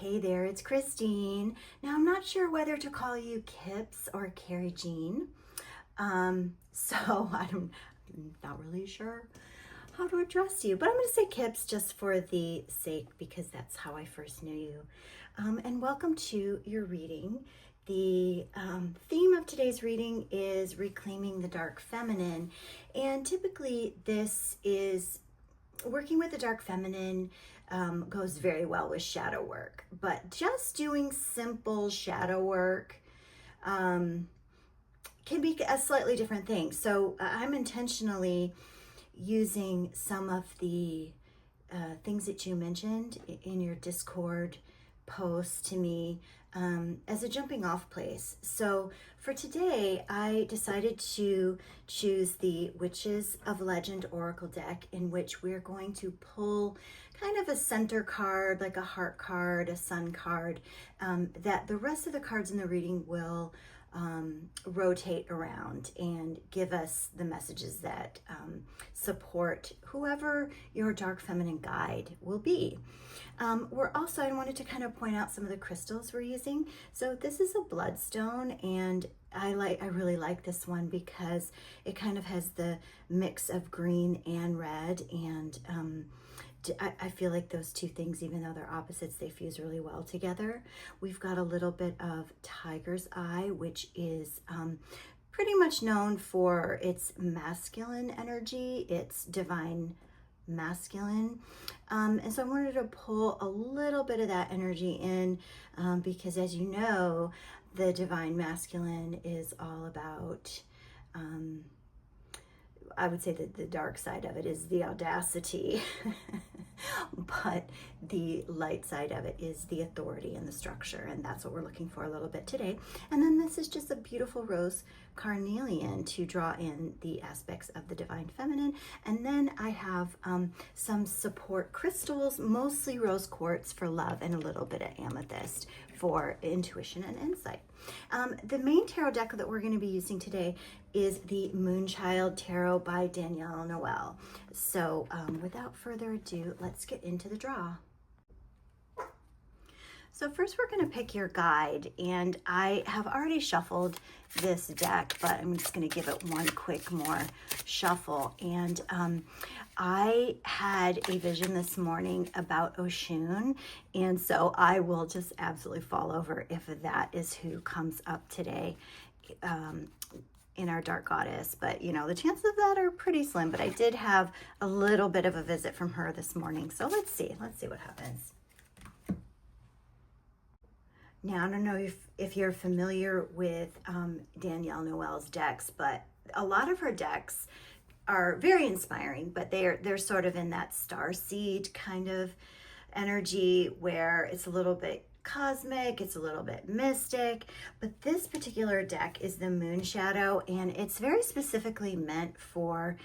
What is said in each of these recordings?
Hey there, it's Christine. Now, I'm not sure whether to call you Kips or Carrie Jean. So I'm not really sure how to address you, but I'm going to say Kips just for the sake because that's how I first knew you. And welcome to your reading. The theme of today's reading is reclaiming the dark feminine, and typically this is working with the dark feminine. Goes very well with shadow work, but just doing simple shadow work can be a slightly different thing. So I'm intentionally using some of the things that you mentioned in your Discord post to me as a jumping off place. So for today, I decided to choose the Witches of Legend Oracle deck, in which we're going to pull kind of a center card, like a heart card, a sun card, that the rest of the cards in the reading will rotate around and give us the messages that support whoever your dark feminine guide will be. I wanted to kind of point out some of the crystals we're using. So this is a bloodstone, and I really like this one because it kind of has the mix of green and red, and I feel like those two things, even though they're opposites, they fuse really well together. We've got a little bit of tiger's eye, which is pretty much known for its masculine energy, its divine masculine. And so I wanted to pull a little bit of that energy in because, as you know, the divine masculine is all about I would say that the dark side of it is the audacity, but the light side of it is the authority and the structure, and that's what we're looking for a little bit today. And then this is just a beautiful rose carnelian to draw in the aspects of the divine feminine. And then I have some support crystals, mostly rose quartz for love, and a little bit of amethyst for intuition and insight. The main tarot deck that we're going to be using today is the Moonchild Tarot by Danielle Noel. So without further ado, let's get into the draw. So first we're going to pick your guide, and I have already shuffled this deck, but I'm just going to give it one quick more shuffle. And I had a vision this morning about Oshun, and so I will just absolutely fall over if that is who comes up today in our Dark Goddess. But you know, the chances of that are pretty slim, but I did have a little bit of a visit from her this morning. So let's see what happens. Now, I don't know if you're familiar with Danielle Noel's decks, but a lot of her decks are very inspiring, but they're sort of in that starseed kind of energy where it's a little bit cosmic, it's a little bit mystic. But this particular deck is the Moon Shadow, and it's very specifically meant for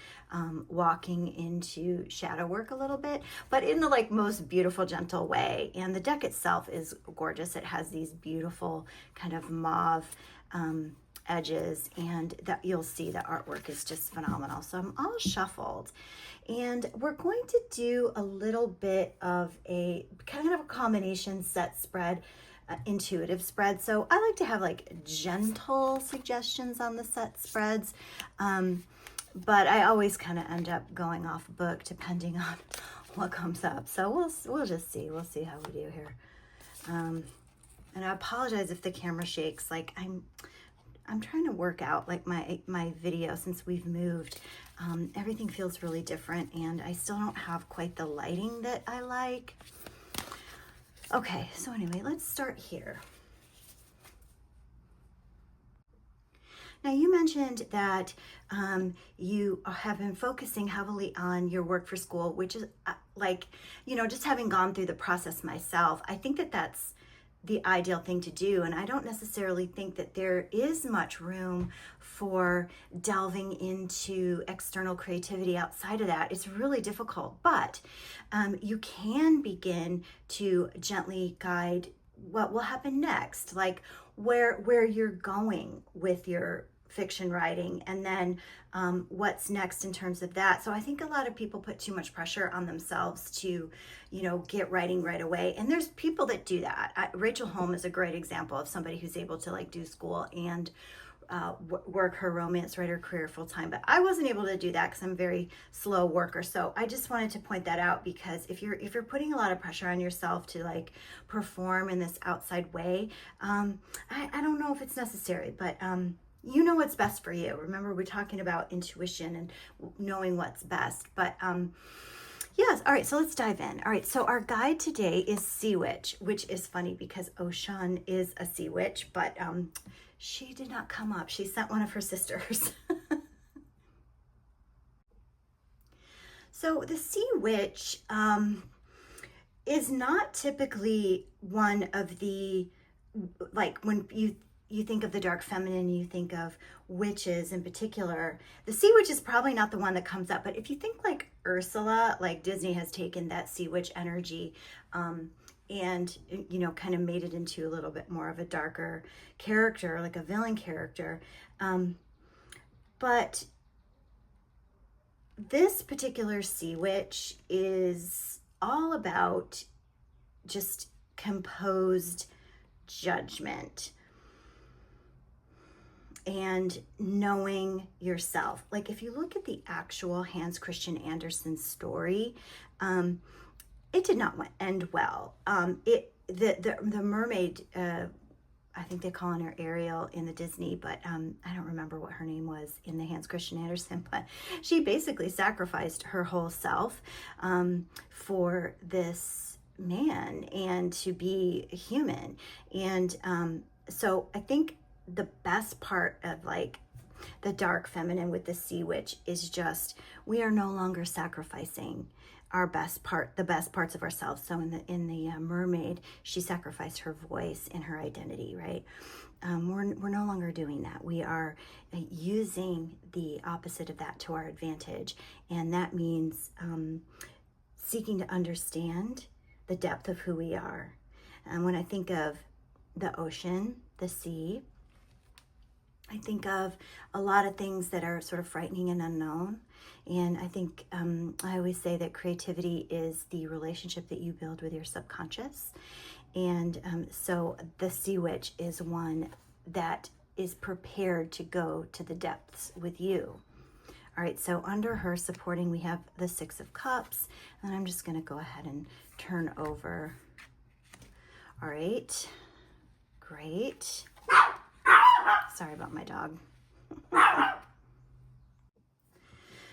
walking into shadow work a little bit, but in the most beautiful, gentle way. And the deck itself is gorgeous. It has these beautiful kind of mauve edges, and that you'll see the artwork is just phenomenal. So I'm all shuffled, and we're going to do a little bit of a kind of a combination set spread, intuitive spread. So I like to have gentle suggestions on the set spreads, but I always kind of end up going off book depending on what comes up. So we'll just see. We'll see how we do here. And I apologize if the camera shakes. I'm trying to work out my video since we've moved. Everything feels really different, and I still don't have quite the lighting that I like. Okay, so anyway, let's start here. Now, you mentioned that you have been focusing heavily on your work for school, which is just having gone through the process myself, I think that that's the ideal thing to do. And I don't necessarily think that there is much room for delving into external creativity outside of that. It's really difficult, but you can begin to gently guide what will happen next, like where you're going with your fiction writing, and then what's next in terms of that. So I think a lot of people put too much pressure on themselves to, get writing right away. And there's people that do that. Rachel Holm is a great example of somebody who's able to like do school and work her romance writer career full time. But I wasn't able to do that because I'm a very slow worker. So I just wanted to point that out, because if you're putting a lot of pressure on yourself to like perform in this outside way, I don't know if it's necessary, but you know what's best for you. Remember, we're talking about intuition and knowing what's best. But yes, all right, so let's dive in. All right, so our guide today is Sea Witch, which is funny because Ocean is a sea witch, but she did not come up. She sent one of her sisters. So the Sea Witch is not typically one of the, like when you think of the dark feminine, you think of witches in particular. The sea witch is probably not the one that comes up, but if you think like Ursula, like Disney has taken that sea witch energy and kind of made it into a little bit more of a darker character, like a villain character. But this particular sea witch is all about just composed judgment and knowing yourself. Like if you look at the actual Hans Christian Andersen story, it did not end well. The mermaid, I think they call her Ariel in the Disney, but I don't remember what her name was in the Hans Christian Andersen, but she basically sacrificed her whole self for this man and to be human. And so I think the best part of like the dark feminine with the sea witch is just, we are no longer sacrificing our the best parts of ourselves. So in the mermaid, she sacrificed her voice and her identity, right? We're no longer doing that. We are using the opposite of that to our advantage. And that means seeking to understand the depth of who we are. And when I think of the ocean, the sea, I think of a lot of things that are sort of frightening and unknown. And I think I always say that creativity is the relationship that you build with your subconscious. And so the sea witch is one that is prepared to go to the depths with you. All right, so under her supporting, we have the Six of Cups. And I'm just going to go ahead and turn over. All right, great. Sorry about my dog.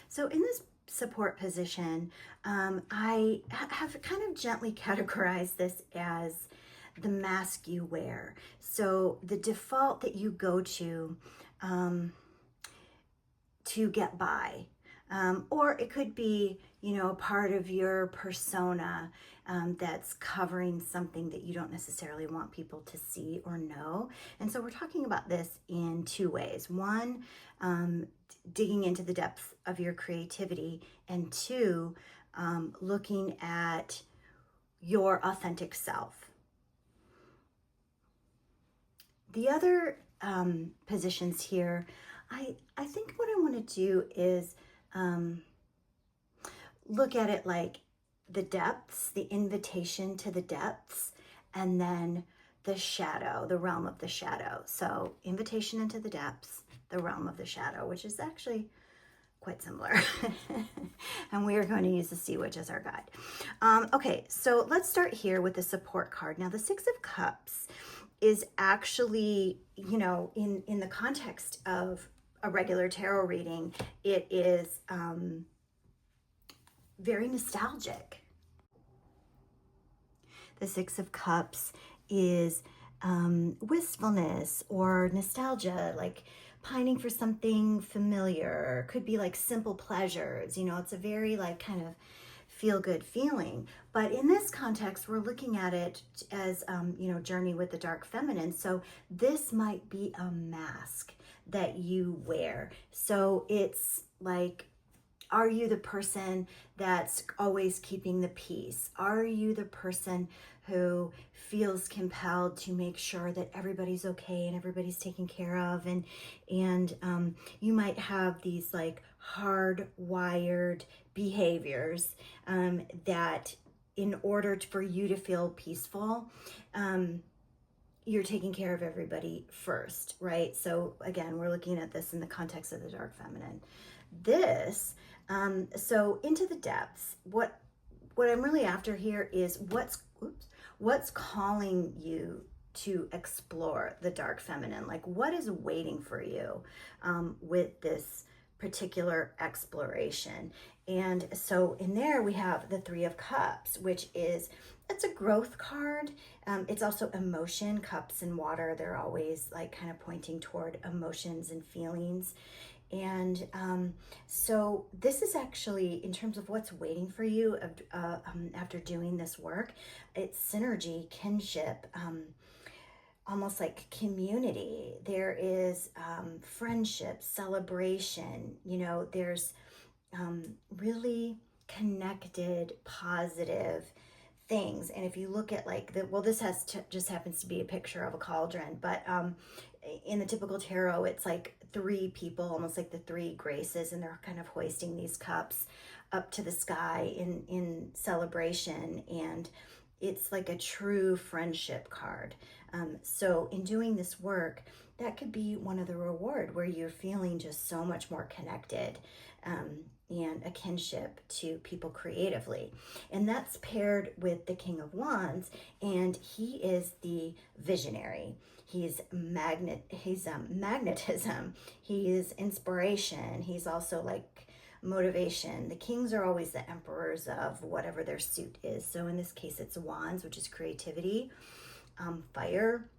So in this support position, I have kind of gently categorized this as the mask you wear. So the default that you go to get by. Or it could be, part of your persona that's covering something that you don't necessarily want people to see or know. And so we're talking about this in two ways. One, digging into the depth of your creativity, and two, looking at your authentic self. The other positions here, I think what I want to do is look at it like the depths, the invitation to the depths, and then the shadow, the realm of the shadow. So invitation into the depths, the realm of the shadow, which is actually quite similar. And we are going to use the Sea Witch as our guide. Okay, so let's start here with the support card. Now the Six of Cups is actually, in the context of a regular tarot reading, it is very nostalgic. The Six of Cups is wistfulness or nostalgia, like pining for something familiar. Could be like simple pleasures. It's a very like kind of feel-good feeling. But in this context, we're looking at it as, journey with the dark feminine. So this might be a mask that you wear. So it's like Are you the person that's always keeping the peace? Are you the person who feels compelled to make sure that everybody's okay and everybody's taken care of? And you might have these like hardwired behaviors that in order for you to feel peaceful, you're taking care of everybody first, right? So again, we're looking at this in the context of the dark feminine. So into the depths, what I'm really after here is what's calling you to explore the dark feminine? Like, what is waiting for you with this particular exploration? And so in there we have the Three of Cups, which is, it's a growth card. It's also emotion. Cups and water, they're always like kind of pointing toward emotions and feelings. And so this is actually, in terms of what's waiting for you after doing this work, it's synergy, kinship, almost like community. There is friendship, celebration, there's really connected, positive things. And if you look at like this just happens to be a picture of a cauldron, but in the typical tarot, it's like three people, almost like the three graces, and they're kind of hoisting these cups up to the sky in celebration. And it's like a true friendship card. So in doing this work, that could be one of the reward, where you're feeling just so much more connected and a kinship to people creatively. And that's paired with the King of Wands, and he is the visionary. He's magnetism. He is inspiration. He's also like motivation. The kings are always the emperors of whatever their suit is. So in this case, it's wands, which is creativity, fire.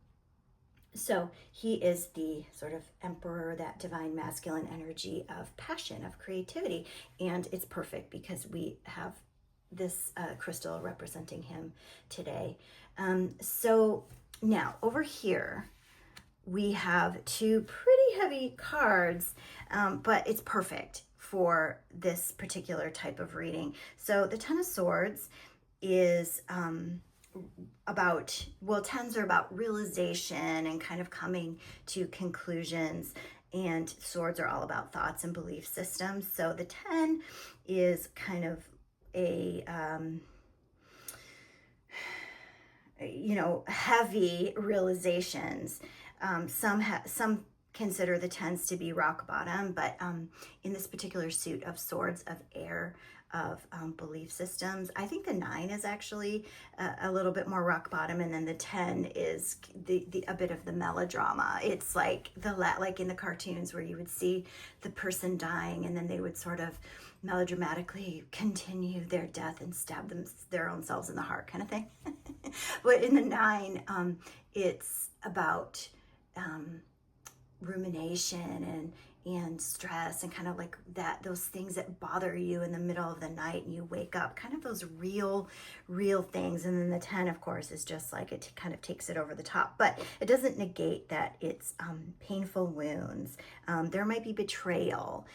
So he is the sort of emperor, that divine masculine energy of passion, of creativity. And it's perfect because we have this crystal representing him today. So now over here, we have two pretty heavy cards, but it's perfect for this particular type of reading. So the Ten of Swords is tens are about realization and kind of coming to conclusions, and swords are all about thoughts and belief systems. So the 10 is kind of a heavy realizations. Some consider the tens to be rock bottom, but in this particular suit of swords, of air, of belief systems, I think the 9 is actually a little bit more rock bottom, and then the 10 is a bit of the melodrama. It's like like in the cartoons where you would see the person dying and then they would sort of melodramatically continue their death and stab their own selves in the heart, kind of thing. But in the 9, it's about rumination and stress, and kind of like those things that bother you in the middle of the night and you wake up, kind of those real things. And then the 10, of course, is just like, it kind of takes it over the top, but it doesn't negate that it's painful wounds. There might be betrayal,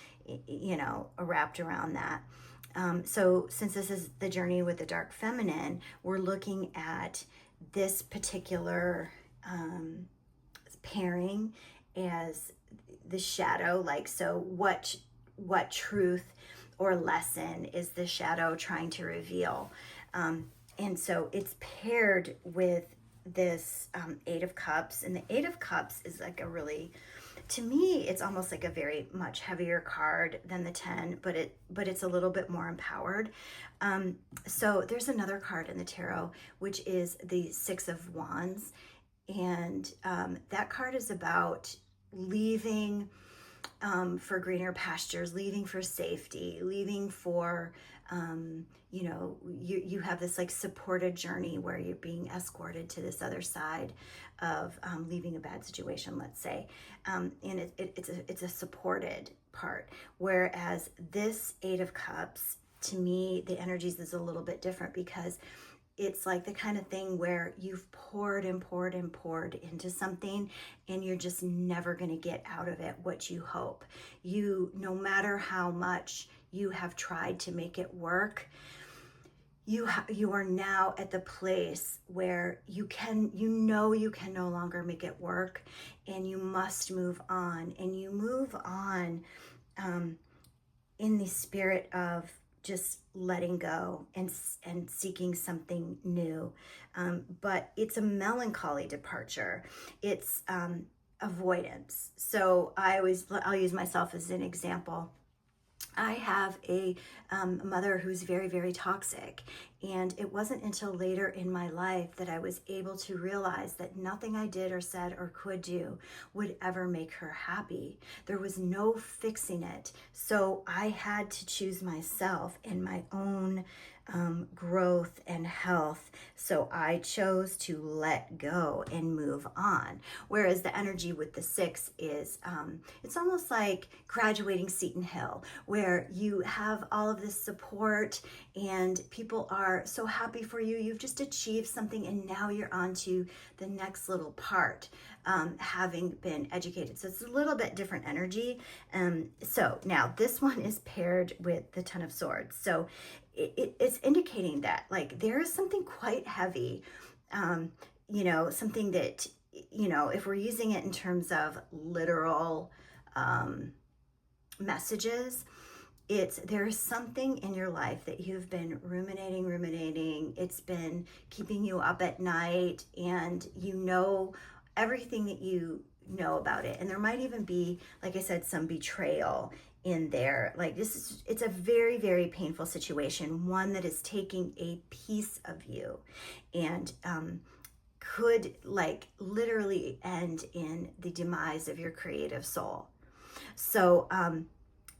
wrapped around that. So since this is the journey with the dark feminine, we're looking at this particular pairing as the shadow. Like, so what truth or lesson is the shadow trying to reveal? And so it's paired with this 8 of Cups, and the 8 of Cups is like to me, it's almost like a very much heavier card than the 10, but it's a little bit more empowered. So there's another card in the tarot, which is the 6 of Wands, and that card is about leaving for greener pastures, leaving for safety, leaving for you have this like supported journey where you're being escorted to this other side of leaving a bad situation, let's say, and it's a supported part. Whereas this 8 of Cups, to me, the energies is a little bit different, because it's like the kind of thing where you've poured and poured and poured into something, and you're just never going to get out of it what you hope. No matter how much you have tried to make it work, you are now at the place where you can no longer make it work, and you must move on. And you move on in the spirit of just letting go and seeking something new. But it's a melancholy departure. It's avoidance. So I'll use myself as an example. I have a mother who's very, very toxic. And it wasn't until later in my life that I was able to realize that nothing I did or said or could do would ever make her happy. There was no fixing it. So I had to choose myself and my own growth and health. So I chose to let go and move on. Whereas the energy with the 6 is, it's almost like graduating Seton Hill, where you have all of this support and people are so happy for you. You've just achieved something, and now you're on to the next little part, having been educated. So it's a little bit different energy. So now this one is paired with the Ten of Swords. So it's indicating that, like, there is something quite heavy, something that, if we're using it in terms of literal messages, there is something in your life that you've been ruminating. It's been keeping you up at night, and everything that you know about it. And there might even be, like I said, some betrayal in there. Like, it's a very, very painful situation, one that is taking a piece of you and could, like, literally end in the demise of your creative soul. So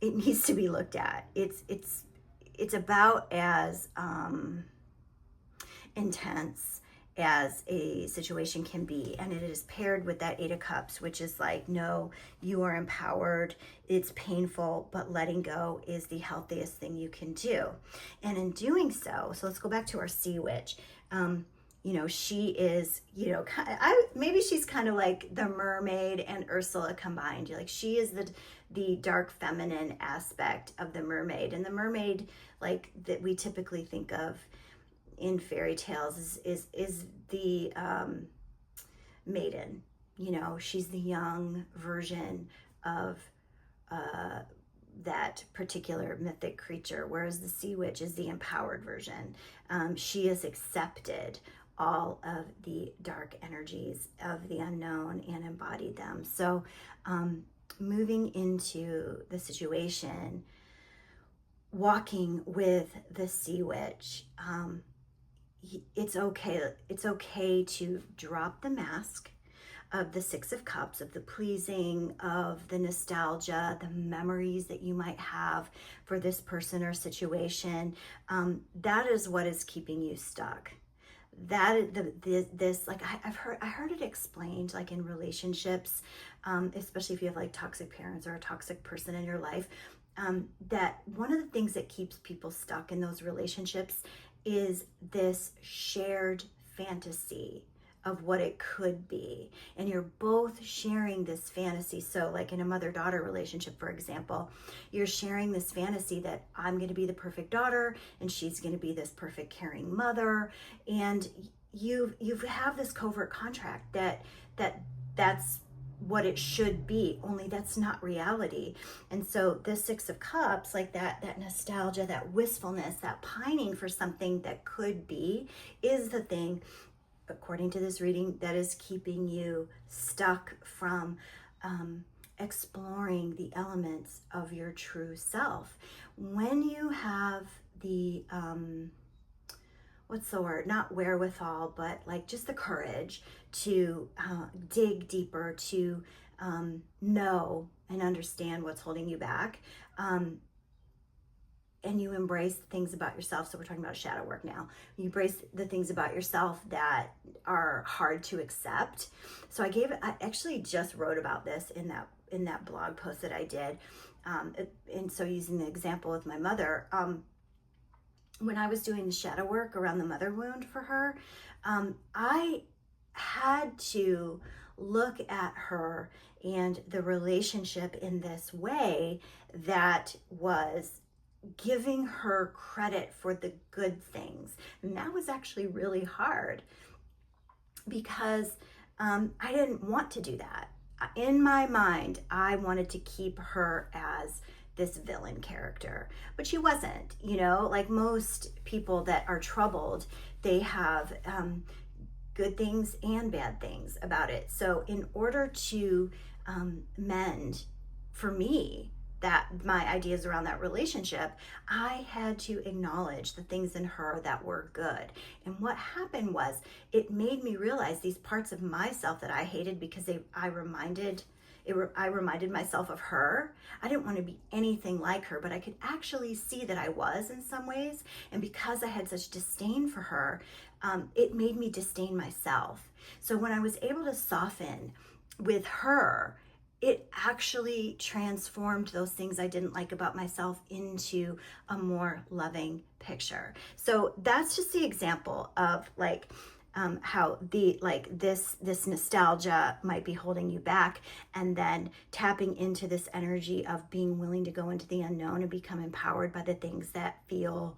it needs to be looked at. It's about as intense as a situation can be, and it is paired with that 8 of Cups, which is like, no, you are empowered. It's painful, but letting go is the healthiest thing you can do. And in doing so let's go back to our Sea Witch. She is, maybe she's kind of like the mermaid and Ursula combined. Like, she is the dark feminine aspect of the mermaid. And the mermaid, like, that we typically think of in fairy tales is the maiden. She's the young version of that particular mythic creature, whereas the Sea Witch is the empowered version. She has accepted all of the dark energies of the unknown and embodied them. So moving into the situation, walking with the Sea Witch, it's okay to drop the mask of the 6 of Cups, of the pleasing, of the nostalgia, the memories that you might have for this person or situation. That is what is keeping you stuck. Like, I heard it explained, like, in relationships, especially if you have, like, toxic parents or a toxic person in your life, that one of the things that keeps people stuck in those relationships is this shared fantasy of what it could be. And you're both sharing this fantasy. So, like, in a mother-daughter relationship, for example, you're sharing this fantasy that I'm going to be the perfect daughter and she's going to be this perfect caring mother. And you have this covert contract that's what it should be, only that's not reality. And so the 6 of Cups, like that nostalgia, that wistfulness, that pining for something that could be, is the thing, according to this reading, that is keeping you stuck from exploring the elements of your true self. When you have the what's the word, not wherewithal, but like just the courage to dig deeper, to know and understand what's holding you back, and you embrace things about yourself. So we're talking about shadow work now. You embrace the things about yourself that are hard to accept. So I actually just wrote about this in that blog post that I did. And so, using the example with my mother, when I was doing the shadow work around the mother wound for her, I had to look at her and the relationship in this way that was giving her credit for the good things. And that was actually really hard because I didn't want to do that. In my mind, I wanted to keep her as this villain character, but she wasn't. Like most people that are troubled, they have good things and bad things about it. So in order to mend, for me, that my ideas around that relationship, I had to acknowledge the things in her that were good. And what happened was, it made me realize these parts of myself that I hated because I reminded myself of her. I didn't want to be anything like her, but I could actually see that I was in some ways. And because I had such disdain for her, it made me disdain myself. So when I was able to soften with her, it actually transformed those things I didn't like about myself into a more loving picture. So that's just the example of how this nostalgia might be holding you back, and then tapping into this energy of being willing to go into the unknown and become empowered by the things that feel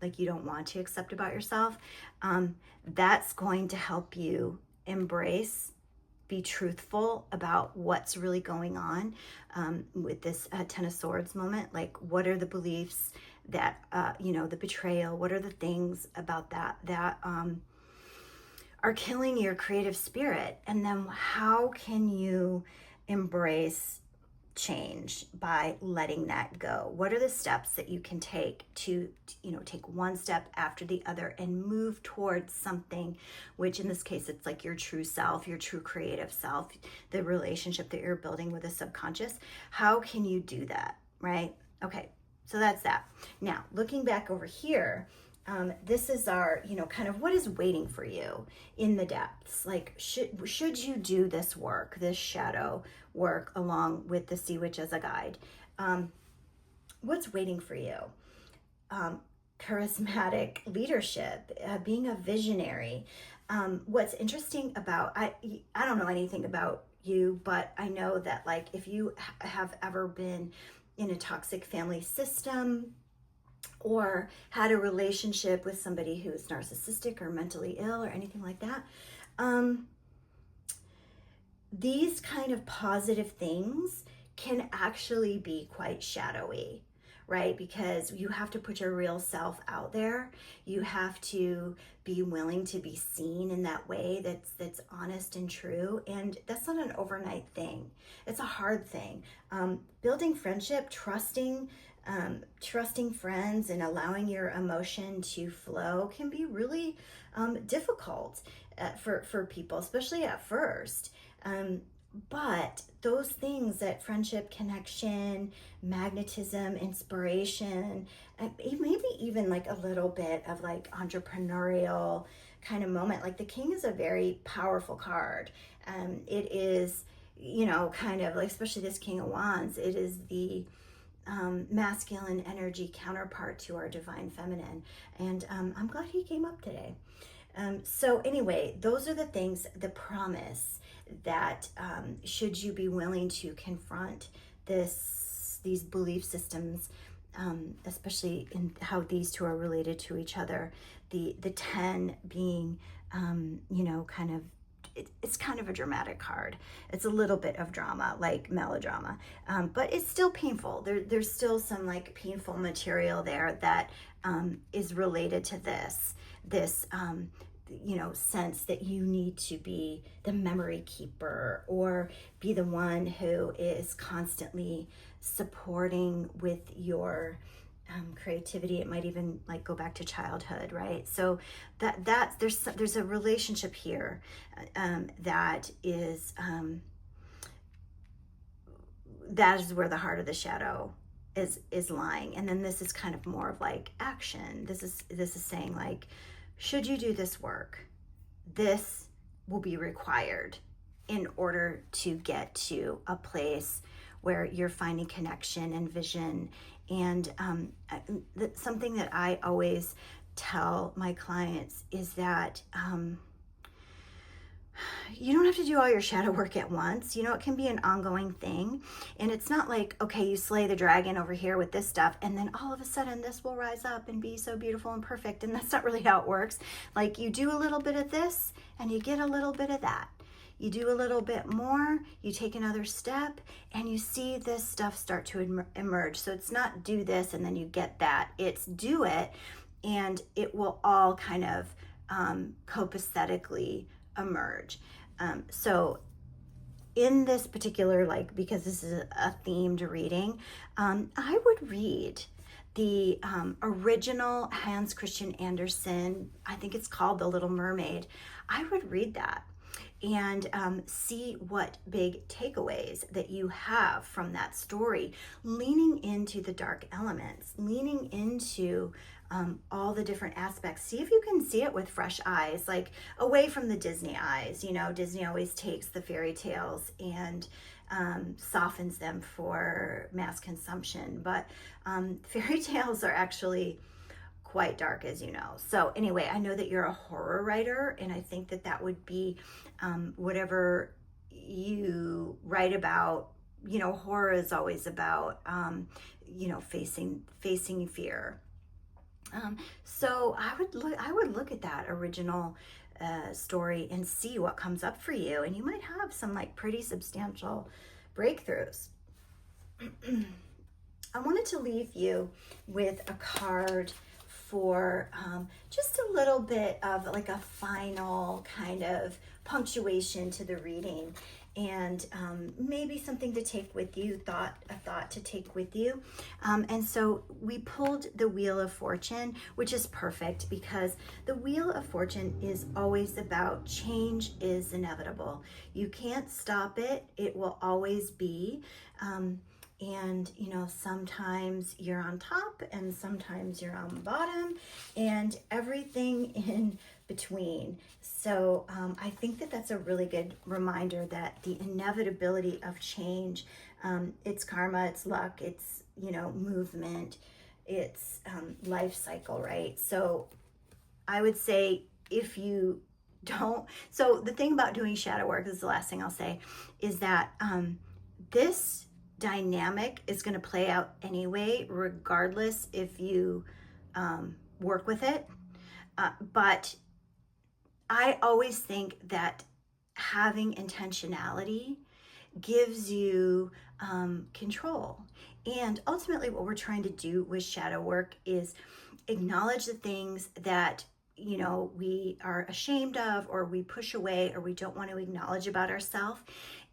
like you don't want to accept about yourself. That's going to help you embrace, be truthful about what's really going on with this Ten of Swords moment. Like, what are the beliefs that, the betrayal, what are the things about that are killing your creative spirit? And then how can you embrace change by letting that go? What are the steps that you can take to take one step after the other and move towards something, which in this case, it's like your true self, your true creative self, the relationship that you're building with the subconscious? How can you do that, right? Okay, so that's that. Now, looking back over here, this is our, kind of what is waiting for you in the depths. Like, should you do this work, this shadow work, along with the Sea Witch as a guide? What's waiting for you? Charismatic leadership, being a visionary. What's interesting about, I don't know anything about you, but I know that, like, if you have ever been in a toxic family system, or had a relationship with somebody who's narcissistic or mentally ill or anything like that, these kind of positive things can actually be quite shadowy, right? Because you have to put your real self out there. You have to be willing to be seen in that way that's honest and true. And that's not an overnight thing. It's a hard thing. Building friendship, trusting friends, and allowing your emotion to flow can be really difficult for people, especially at first. But those things, that friendship, connection, magnetism, inspiration, maybe even like a little bit of like entrepreneurial kind of moment. Like the King is a very powerful card. It is, kind of like, especially this King of Wands, it is the masculine energy counterpart to our divine feminine. And I'm glad he came up today. So anyway, those are the things, the promise that should you be willing to confront these belief systems, especially in how these two are related to each other. The 10 being, kind of, it's kind of a dramatic card. It's a little bit of drama, like melodrama, but it's still painful. There's still some like painful material there that is related to this sense that you need to be the memory keeper, or be the one who is constantly supporting with your creativity. It might even like go back to childhood, right? So there's a relationship here that is where the heart of the shadow is lying. And then this is kind of more of like action. This is saying like, should you do this work? This will be required in order to get to a place where you're finding connection and vision. And something that I always tell my clients is that you don't have to do all your shadow work at once. You know, it can be an ongoing thing. And it's not like, okay, you slay the dragon over here with this stuff, and then all of a sudden this will rise up and be so beautiful and perfect. And that's not really how it works. Like, you do a little bit of this and you get a little bit of that. You do a little bit more, you take another step, and you see this stuff start to emerge. So it's not do this and then you get that. It's do it, and it will all kind of copacetically emerge. So in this particular, like, because this is a themed reading, I would read the original Hans Christian Andersen. I think it's called The Little Mermaid. I would read that and see what big takeaways that you have from that story, leaning into the dark elements, leaning into all the different aspects. See if you can see it with fresh eyes, like away from the Disney eyes. You know, Disney always takes the fairy tales and softens them for mass consumption, but fairy tales are actually quite dark, as you know. So anyway, I know that you're a horror writer, and I think that that would be whatever you write about. You know, horror is always about you know, facing fear. So I would look at that original story and see what comes up for you, and you might have some like pretty substantial breakthroughs. I wanted to leave you with a card for just a little bit of like a final kind of punctuation to the reading, and maybe something to take with you, a thought to take with you. And so we pulled the Wheel of Fortune, which is perfect because the Wheel of Fortune is always about change is inevitable. You can't stop it. It will always be. And, you know, sometimes you're on top and sometimes you're on the bottom and everything in between. So I think that that's a really good reminder that the inevitability of change, it's karma, it's luck, it's, you know, movement, it's life cycle, right? So I would say if you don't, so the thing about doing shadow work, this is the last thing I'll say, is that this dynamic is going to play out anyway, regardless if you work with it. But I always think that having intentionality gives you control. And ultimately, what we're trying to do with shadow work is acknowledge the things that, you know, we are ashamed of, or we push away, or we don't want to acknowledge about ourselves.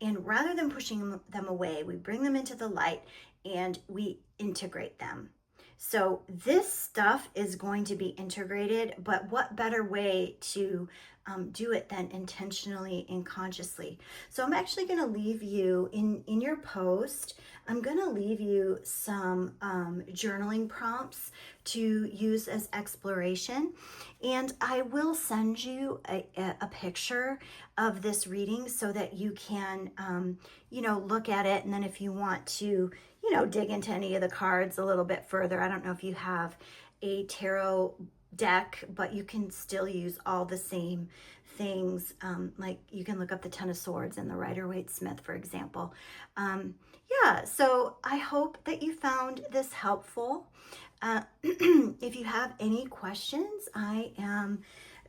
And rather than pushing them away, we bring them into the light and we integrate them. So this stuff is going to be integrated, but what better way to do it than intentionally and consciously? So I'm actually going to leave you in your post. I'm going to leave you some journaling prompts to use as exploration, and I will send you a picture of this reading so that you can you know, look at it, and then if you want to, you know, dig into any of the cards a little bit further. I don't know if you have a tarot deck, but you can still use all the same things. Like you can look up the Ten of Swords and the Rider-Waite-Smith, for example. Yeah, so I hope that you found this helpful. If you have any questions, I am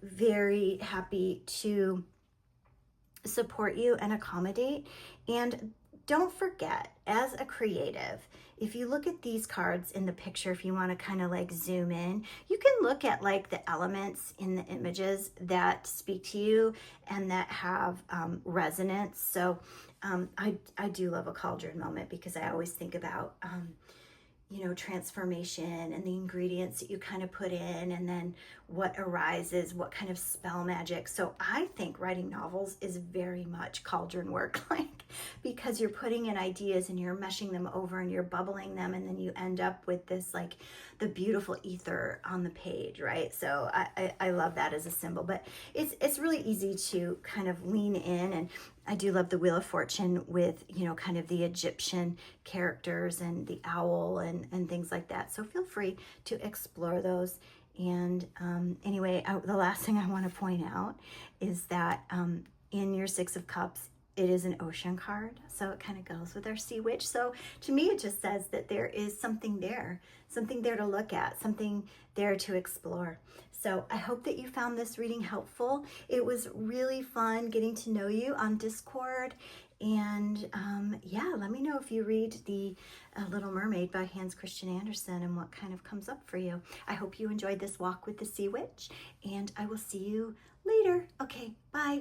very happy to support you and accommodate. And don't forget, as a creative, if you look at these cards in the picture, if you want to kind of like zoom in, you can look at like the elements in the images that speak to you and that have resonance. So I do love a cauldron moment because I always think about you know, transformation and the ingredients that you kind of put in, and then what arises, what kind of spell magic. So I think writing novels is very much cauldron work, like, because you're putting in ideas and you're meshing them over and you're bubbling them, and then you end up with this, like, the beautiful ether on the page, right? So I love that as a symbol, but it's really easy to kind of lean in. And I do love the Wheel of Fortune with, you know, kind of the Egyptian characters and the owl and things like that. So feel free to explore those. And anyway, the last thing I want to point out is that in your Six of Cups, it is an ocean card, so it kind of goes with our sea witch. So to me, it just says that there is something there to look at, something there to explore. So I hope that you found this reading helpful. It was really fun getting to know you on Discord. And yeah, let me know if you read the Little Mermaid by Hans Christian Andersen and what kind of comes up for you. I hope you enjoyed this walk with the Sea Witch, and I will see you later. Okay, bye.